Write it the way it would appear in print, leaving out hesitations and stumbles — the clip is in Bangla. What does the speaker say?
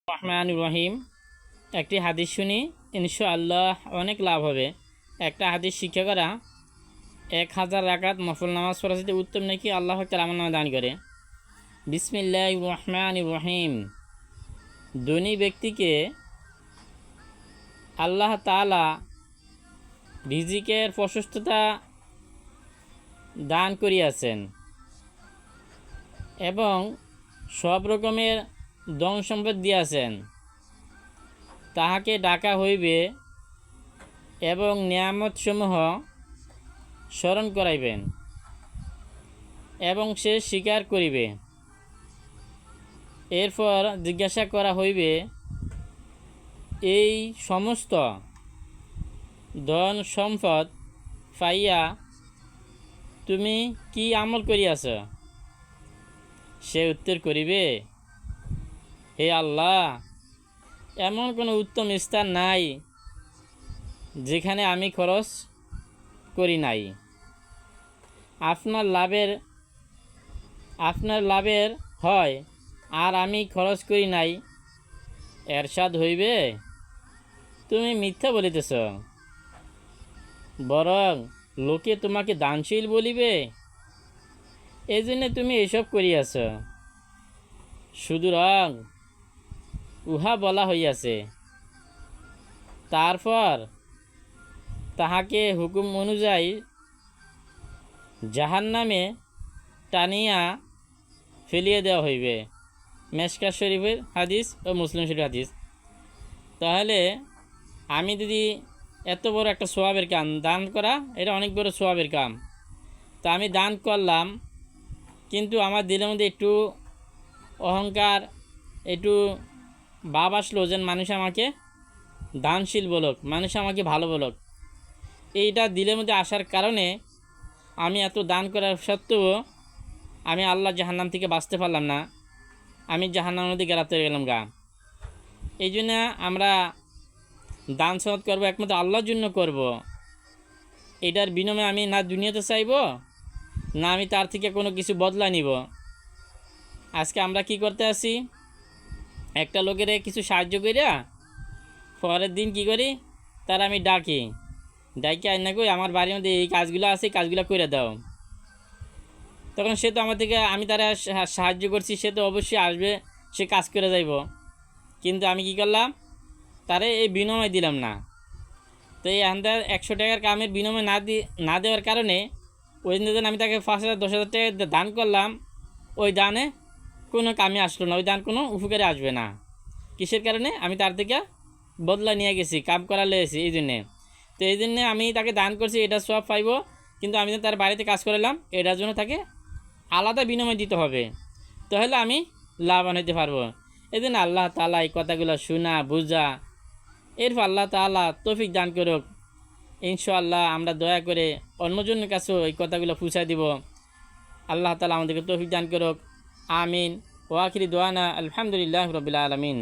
রহমান রহিম। একটি হাদিস শুনি, ইনশাআল্লাহ অনেক লাভ হবে। একটা হাদিস শিক্ষা করা 1000 রাকাত নফল নামাজ পড়া যেতে উত্তম নাকি আল্লাহ তাআলা আমার নামে দান করে। বিসমিল্লাহির রহমানির রহিম। ধনী ব্যক্তিকে আল্লাহ তাআলা রিজিকের প্রশস্ততা দান করিয়াছেন এবং সব রকমের ধন সম্পদ দিয়াছেন। তাহাকে ডাকা হইবে এবং নিয়ামতসমূহ স্মরণ করাইবেন এবং সে স্বীকার করিবে। এরপর জিজ্ঞাসা করা হইবে, এই সমস্ত ধন সম্পদ পাইয়া তুমি কি আমল করিয়াছ? সে উত্তর করিবে, হে আল্লাহ, এমন কোনো উত্তম স্থান নাই যেখানে আমি খরচ করি নাই। আপনার লাভের হয় আর আমি খরচ করি নাই। এরশাদ হইবে, তুমি মিথ্যা বলিতেছ, বরং লোকে তোমাকে দানশীল বলিবে, এই জন্য তুমি এসব করিয়াছ। সুতরাং উহা বলা হইয়াছে। তারপর তাহাকে হুকুম অনুযায়ী জাহান্নামে টানিয়া ফেলিয়ে দেওয়া হইবে। মেশকাত শরীফের হাদিস ও মুসলিম শরীফের হাদিস। তাহলে আমি যদি এত বড় একটা সোয়াবের কাম দান করা, এটা অনেক বড় সোয়াবের কাম, তা আমি দান করলাম, কিন্তু আমার দিলের মধ্যে একটু অহংকার, একটু ভাব আসলো যেন মানুষ আমাকে দানশীল বলুক, মানুষ আমাকে ভালো বলুক। এইটা দিলের মধ্যে আসার কারণে আমি এত দান করার সত্ত্বেও আমি আল্লাহ জাহান্নাম থেকে বাঁচতে পারলাম না, আমি জাহান্নামের মধ্যে গেরাতে গেলাম গা। এই জন্য আমরা দান সৎ করবো একমাত্র আল্লাহর জন্য করব। এটার বিনিময়ে আমি না দুনিয়াতে চাইব, না আমি তার থেকে কোনো কিছু বদলা নিব। আজকে আমরা কি করতে আসি, একটা লোকের কিছু সাহায্য করিয়া পরের দিন কি করি, তার আমি ডাকি আইন না কই আমার বাড়ির মধ্যে এই কাজগুলো আছে, কাজগুলো করে দাও। তখন সে তো আমার থেকে, আমি তারা সাহায্য করছি, সে তো অবশ্যই আসবে, সে কাজ করে যাইব। কিন্তু আমি কি করলাম, তারে এই বিনিময় দিলাম না। তো এই আন্দাজ 100 টাকার কামের বিনিময় না দেওয়ার কারণে ওই দিন আমি তাকে 5,000 10,000 টাকা দান করলাম, ওই দানে কোনো কামে আসলো না, ওই দান কোনো উপকারে আসবে না। কিসের কারণে? আমি তার থেকে বদলা নিয়ে গেছি, কাম করা লেগেছি, এই জন্যে। তো এই জন্যে আমি তাকে দান করছি, এটা সব পাইব, কিন্তু আমি তার বাড়িতে কাজ করলাম, এটার জন্য তাকে আলাদা বিনিময় দিতে হবে, তাহলে আমি লাভবান হতে পারবো। এই জন্য আল্লাহ তাআলা এই কথাগুলো শোনা বুঝা, এরপর আল্লাহ তাআলা তৌফিক দান করুক। ইনশাআল্লাহ আমরা দয়া করে অন্যজনের কাছেও এই কথাগুলো পৌঁছায় দিব। আল্লাহ তাআলা আমাদেরকে তৌফিক দান করুক। আমিন। ওয়া আখিরি দুআনা আলহামদুলিল্লাহি রাব্বিল আলামিন।